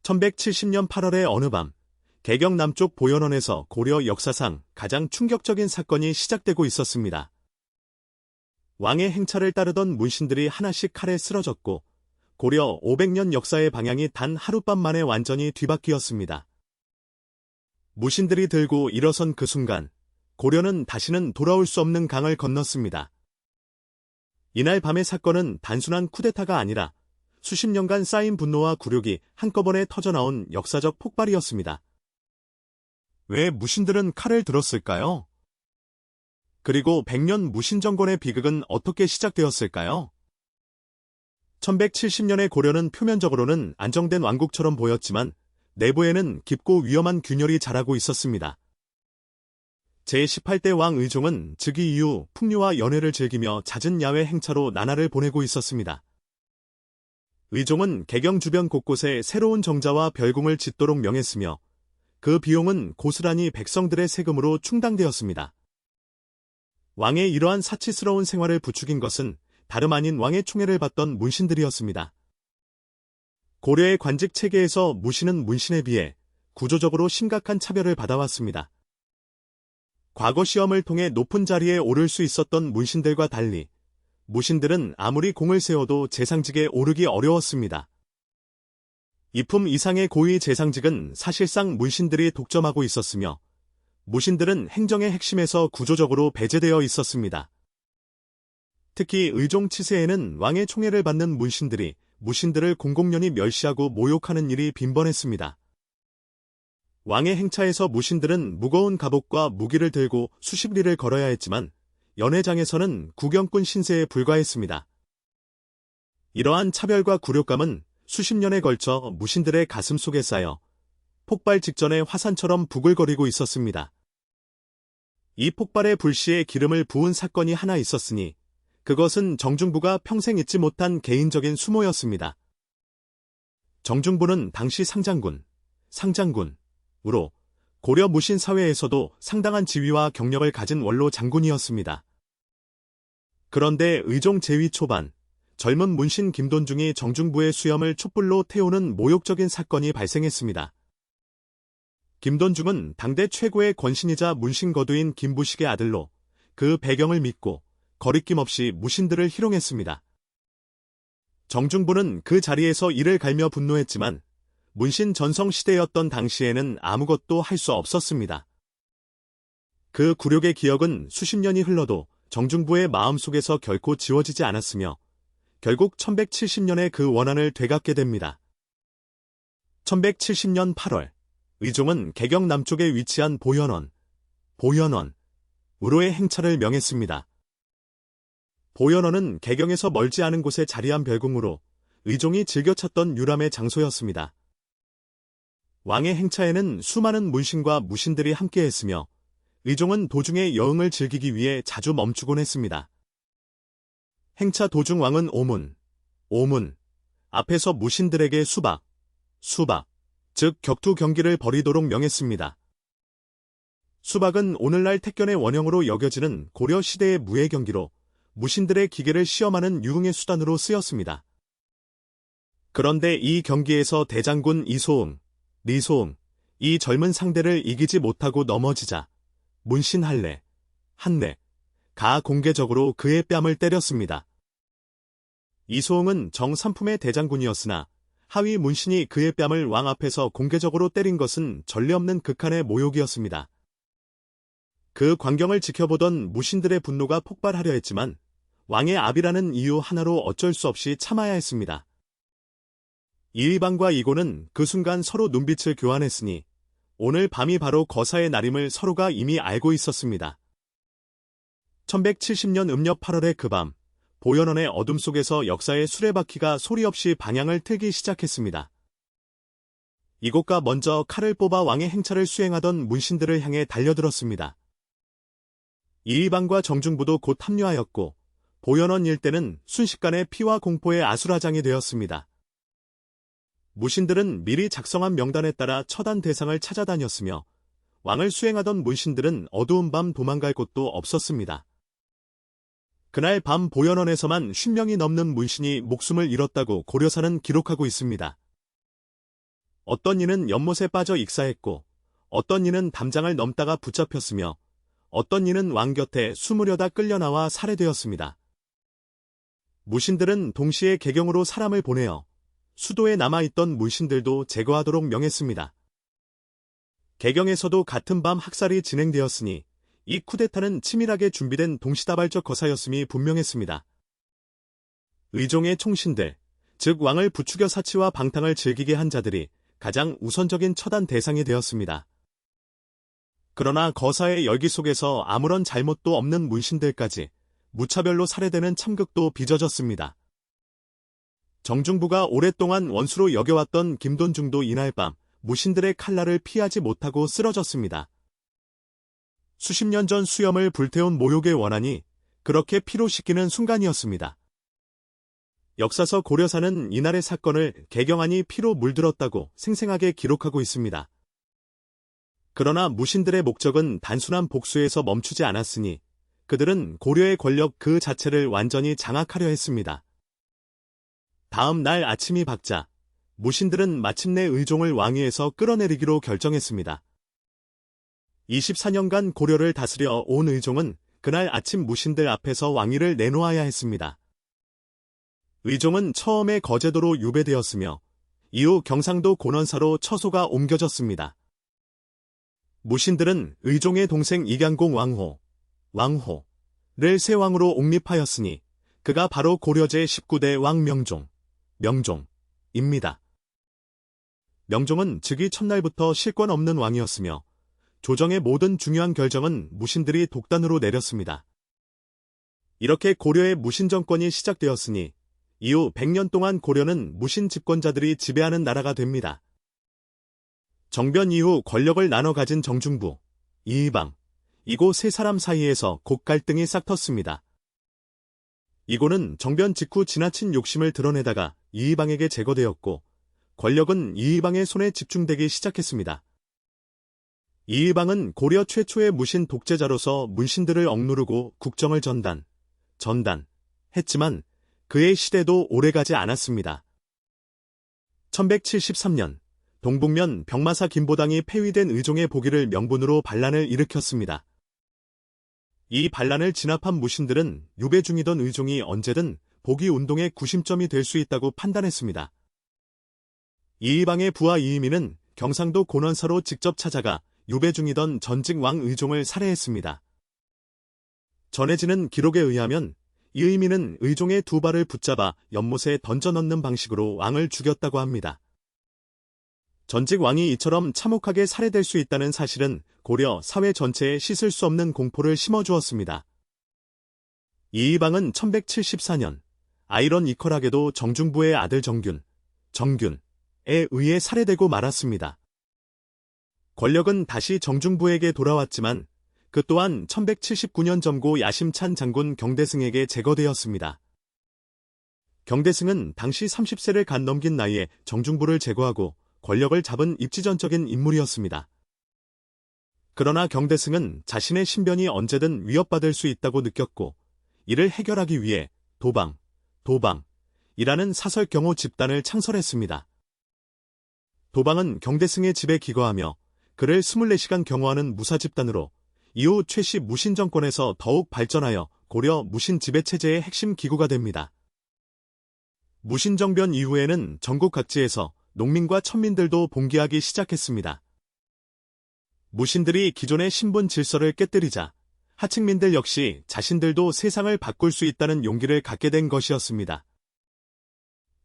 1170년 8월의 어느 밤, 개경 남쪽 보현원에서 고려 역사상 가장 충격적인 사건이 시작되고 있었습니다. 왕의 행차를 따르던 문신들이 하나씩 칼에 쓰러졌고 고려 500년 역사의 방향이 단 하룻밤 만에 완전히 뒤바뀌었습니다. 무신들이 들고 일어선 그 순간 고려는 다시는 돌아올 수 없는 강을 건넜습니다. 이날 밤의 사건은 단순한 쿠데타가 아니라 수십 년간 쌓인 분노와 굴욕이 한꺼번에 터져나온 역사적 폭발이었습니다. 왜 무신들은 칼을 들었을까요? 그리고 100년 무신정권의 비극은 어떻게 시작되었을까요? 1170년의 고려는 표면적으로는 안정된 왕국처럼 보였지만 내부에는 깊고 위험한 균열이 자라고 있었습니다. 제18대 왕 의종은 즉위 이후 풍류와 연회를 즐기며 잦은 야외 행차로 나날을 보내고 있었습니다. 의종은 개경 주변 곳곳에 새로운 정자와 별궁을 짓도록 명했으며 그 비용은 고스란히 백성들의 세금으로 충당되었습니다. 왕의 이러한 사치스러운 생활을 부추긴 것은 다름 아닌 왕의 총애를 받던 문신들이었습니다. 고려의 관직 체계에서 무신은 문신에 비해 구조적으로 심각한 차별을 받아왔습니다. 과거 시험을 통해 높은 자리에 오를 수 있었던 문신들과 달리 무신들은 아무리 공을 세워도 재상직에 오르기 어려웠습니다. 이품 이상의 고위 재상직은 사실상 문신들이 독점하고 있었으며 무신들은 행정의 핵심에서 구조적으로 배제되어 있었습니다. 특히 의종 치세에는 왕의 총애를 받는 문신들이 무신들을 공공연히 멸시하고 모욕하는 일이 빈번했습니다. 왕의 행차에서 무신들은 무거운 갑옷과 무기를 들고 수십 리를 걸어야 했지만 연회장에서는 구경꾼 신세에 불과했습니다. 이러한 차별과 굴욕감은 수십 년에 걸쳐 무신들의 가슴 속에 쌓여 폭발 직전의 화산처럼 부글거리고 있었습니다. 이 폭발의 불씨에 기름을 부은 사건이 하나 있었으니 그것은 정중부가 평생 잊지 못한 개인적인 수모였습니다. 정중부는 당시 상장군으로 고려 무신 사회에서도 상당한 지위와 경력을 가진 원로 장군이었습니다. 그런데 의종 제위 초반, 젊은 문신 김돈중이 정중부의 수염을 촛불로 태우는 모욕적인 사건이 발생했습니다. 김돈중은 당대 최고의 권신이자 문신 거두인 김부식의 아들로 그 배경을 믿고 거리낌 없이 무신들을 희롱했습니다. 정중부는 그 자리에서 이를 갈며 분노했지만 문신 전성 시대였던 당시에는 아무것도 할 수 없었습니다. 그 굴욕의 기억은 수십 년이 흘러도 정중부의 마음속에서 결코 지워지지 않았으며 결국 1170년에 그 원한을 되갚게 됩니다. 1170년 8월, 의종은 개경 남쪽에 위치한 보현원으로의 행차를 명했습니다. 보현원은 개경에서 멀지 않은 곳에 자리한 별궁으로 의종이 즐겨 찾던 유람의 장소였습니다. 왕의 행차에는 수많은 문신과 무신들이 함께했으며 의종은 도중에 여흥을 즐기기 위해 자주 멈추곤 했습니다. 행차 도중 왕은 오문 앞에서 무신들에게 수박, 즉 격투 경기를 벌이도록 명했습니다. 수박은 오늘날 택견의 원형으로 여겨지는 고려 시대의 무예 경기로 무신들의 기계를 시험하는 유흥의 수단으로 쓰였습니다. 그런데 이 경기에서 대장군 리소응, 이 젊은 상대를 이기지 못하고 넘어지자 문신 한내가 공개적으로 그의 뺨을 때렸습니다. 이소응은 정삼품의 대장군이었으나 하위 문신이 그의 뺨을 왕 앞에서 공개적으로 때린 것은 전례 없는 극한의 모욕이었습니다. 그 광경을 지켜보던 무신들의 분노가 폭발하려 했지만 왕의 압이라는 이유 하나로 어쩔 수 없이 참아야 했습니다. 이의방과 이고는 그 순간 서로 눈빛을 교환했으니 오늘 밤이 바로 거사의 날임을 서로가 이미 알고 있었습니다. 1170년 음력 8월의 그 밤, 보현원의 어둠 속에서 역사의 수레바퀴가 소리 없이 방향을 틀기 시작했습니다. 이곳가 먼저 칼을 뽑아 왕의 행차를 수행하던 문신들을 향해 달려들었습니다. 이의방과 정중부도 곧 합류하였고 보현원 일대는 순식간에 피와 공포의 아수라장이 되었습니다. 무신들은 미리 작성한 명단에 따라 처단 대상을 찾아다녔으며 왕을 수행하던 문신들은 어두운 밤 도망갈 곳도 없었습니다. 그날 밤 보현원에서만 50명이 넘는 문신이 목숨을 잃었다고 고려사는 기록하고 있습니다. 어떤 이는 연못에 빠져 익사했고 어떤 이는 담장을 넘다가 붙잡혔으며 어떤 이는 왕 곁에 숨으려다 끌려나와 살해되었습니다. 무신들은 동시에 개경으로 사람을 보내어 수도에 남아있던 물신들도 제거하도록 명했습니다. 개경에서도 같은 밤 학살이 진행되었으니 이 쿠데타는 치밀하게 준비된 동시다발적 거사였음이 분명했습니다. 의종의 총신들, 즉 왕을 부추겨 사치와 방탕을 즐기게 한 자들이 가장 우선적인 처단 대상이 되었습니다. 그러나 거사의 열기 속에서 아무런 잘못도 없는 문신들까지 무차별로 살해되는 참극도 빚어졌습니다. 정중부가 오랫동안 원수로 여겨왔던 김돈중도 이날 밤 무신들의 칼날을 피하지 못하고 쓰러졌습니다. 수십 년 전 수염을 불태운 모욕의 원한이 그렇게 피로 씻기는 순간이었습니다. 역사서 고려사는 이날의 사건을 개경안이 피로 물들었다고 생생하게 기록하고 있습니다. 그러나 무신들의 목적은 단순한 복수에서 멈추지 않았으니 그들은 고려의 권력 그 자체를 완전히 장악하려 했습니다. 다음 날 아침이 밝자 무신들은 마침내 의종을 왕위에서 끌어내리기로 결정했습니다. 24년간 고려를 다스려 온 의종은 그날 아침 무신들 앞에서 왕위를 내놓아야 했습니다. 의종은 처음에 거제도로 유배되었으며 이후 경상도 고넌사로 처소가 옮겨졌습니다. 무신들은 의종의 동생 이강공 왕호를 세왕으로 옹립하였으니 그가 바로 고려제 19대 왕 명종입니다. 명종은 즉위 첫날부터 실권 없는 왕이었으며 조정의 모든 중요한 결정은 무신들이 독단으로 내렸습니다. 이렇게 고려의 무신 정권이 시작되었으니 이후 100년 동안 고려는 무신 집권자들이 지배하는 나라가 됩니다. 정변 이후 권력을 나눠 가진 정중부, 이의방, 이고 세 사람 사이에서 곡 갈등이 싹 텄습니다. 이고는 정변 직후 지나친 욕심을 드러내다가 이의방에게 제거되었고 권력은 이의방의 손에 집중되기 시작했습니다. 이의방은 고려 최초의 무신 독재자로서 문신들을 억누르고 국정을 전단했지만 그의 시대도 오래가지 않았습니다. 1173년 동북면 병마사 김보당이 폐위된 의종의 복위를 명분으로 반란을 일으켰습니다. 이 반란을 진압한 무신들은 유배 중이던 의종이 언제든 복위 운동의 구심점이 될 수 있다고 판단했습니다. 이의방의 부하 이의민은 경상도 고넌사로 직접 찾아가 유배 중이던 전직 왕 의종을 살해했습니다. 전해지는 기록에 의하면 이의민은 의종의 두 발을 붙잡아 연못에 던져 넣는 방식으로 왕을 죽였다고 합니다. 전직 왕이 이처럼 참혹하게 살해될 수 있다는 사실은 고려 사회 전체에 씻을 수 없는 공포를 심어주었습니다. 이의방은 1174년 아이런 이컬하게도 정중부의 아들 정균에 의해 살해되고 말았습니다. 권력은 다시 정중부에게 돌아왔지만 그 또한 1179년 점고 야심찬 장군 경대승에게 제거되었습니다. 경대승은 당시 30세를 갓 넘긴 나이에 정중부를 제거하고 권력을 잡은 입지전적인 인물이었습니다. 그러나 경대승은 자신의 신변이 언제든 위협받을 수 있다고 느꼈고 이를 해결하기 위해 도방이라는 사설경호 집단을 창설했습니다. 도방은 경대승의 집에 기거하며 그를 24시간 경호하는 무사집단으로 이후 최씨 무신 정권에서 더욱 발전하여 고려 무신 지배체제의 핵심 기구가 됩니다. 무신 정변 이후에는 전국 각지에서 농민과 천민들도 봉기하기 시작했습니다. 무신들이 기존의 신분 질서를 깨뜨리자 하층민들 역시 자신들도 세상을 바꿀 수 있다는 용기를 갖게 된 것이었습니다.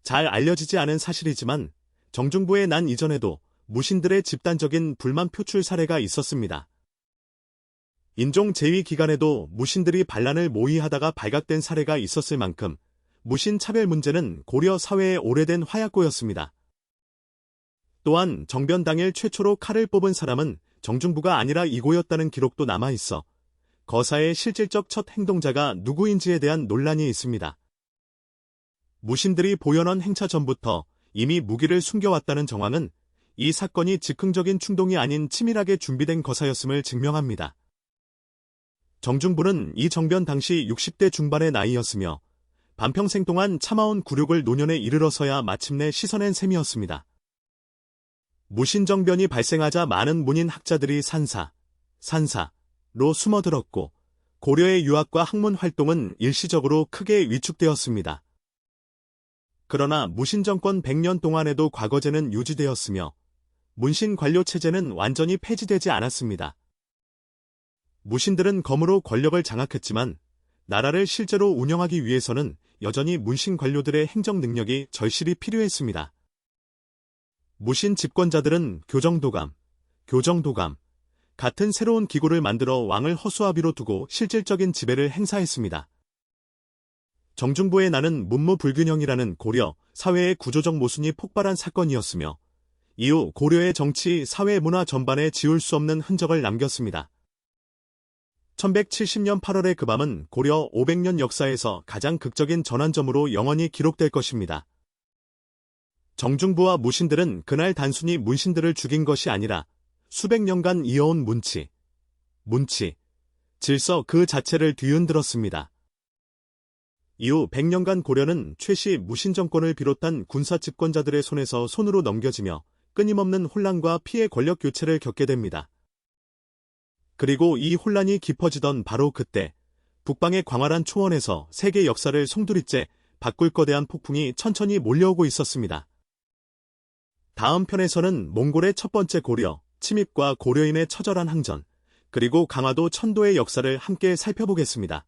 잘 알려지지 않은 사실이지만 정중부의 난 이전에도 무신들의 집단적인 불만 표출 사례가 있었습니다. 인종 제위 기간에도 무신들이 반란을 모의하다가 발각된 사례가 있었을 만큼 무신 차별 문제는 고려 사회의 오래된 화약고였습니다. 또한 정변 당일 최초로 칼을 뽑은 사람은 정중부가 아니라 이고였다는 기록도 남아있어 거사의 실질적 첫 행동자가 누구인지에 대한 논란이 있습니다. 무신들이 보연한 행차 전부터 이미 무기를 숨겨왔다는 정황은 이 사건이 즉흥적인 충동이 아닌 치밀하게 준비된 거사였음을 증명합니다. 정중부는 이 정변 당시 60대 중반의 나이였으며 반평생 동안 참아온 굴욕을 노년에 이르러서야 마침내 씻어낸 셈이었습니다. 무신정변이 발생하자 많은 문인 학자들이 산사로 숨어들었고 고려의 유학과 학문 활동은 일시적으로 크게 위축되었습니다. 그러나 무신정권 100년 동안에도 과거제는 유지되었으며 문신 관료 체제는 완전히 폐지되지 않았습니다. 무신들은 검으로 권력을 장악했지만 나라를 실제로 운영하기 위해서는 여전히 문신 관료들의 행정 능력이 절실히 필요했습니다. 무신 집권자들은 교정도감 같은 새로운 기구를 만들어 왕을 허수아비로 두고 실질적인 지배를 행사했습니다. 정중부의 나는 문무불균형이라는 고려 사회의 구조적 모순이 폭발한 사건이었으며 이후 고려의 정치, 사회, 문화 전반에 지울 수 없는 흔적을 남겼습니다. 1170년 8월의 그 밤은 고려 500년 역사에서 가장 극적인 전환점으로 영원히 기록될 것입니다. 정중부와 무신들은 그날 단순히 문신들을 죽인 것이 아니라 수백 년간 이어온 문치, 질서 그 자체를 뒤흔들었습니다. 이후 100년간 고려는 최씨 무신정권을 비롯한 군사 집권자들의 손에서 손으로 넘겨지며 끊임없는 혼란과 피해 권력 교체를 겪게 됩니다. 그리고 이 혼란이 깊어지던 바로 그때 북방의 광활한 초원에서 세계 역사를 송두리째 바꿀 거대한 폭풍이 천천히 몰려오고 있었습니다. 다음 편에서는 몽골의 첫 번째 고려, 침입과 고려인의 처절한 항전, 그리고 강화도 천도의 역사를 함께 살펴보겠습니다.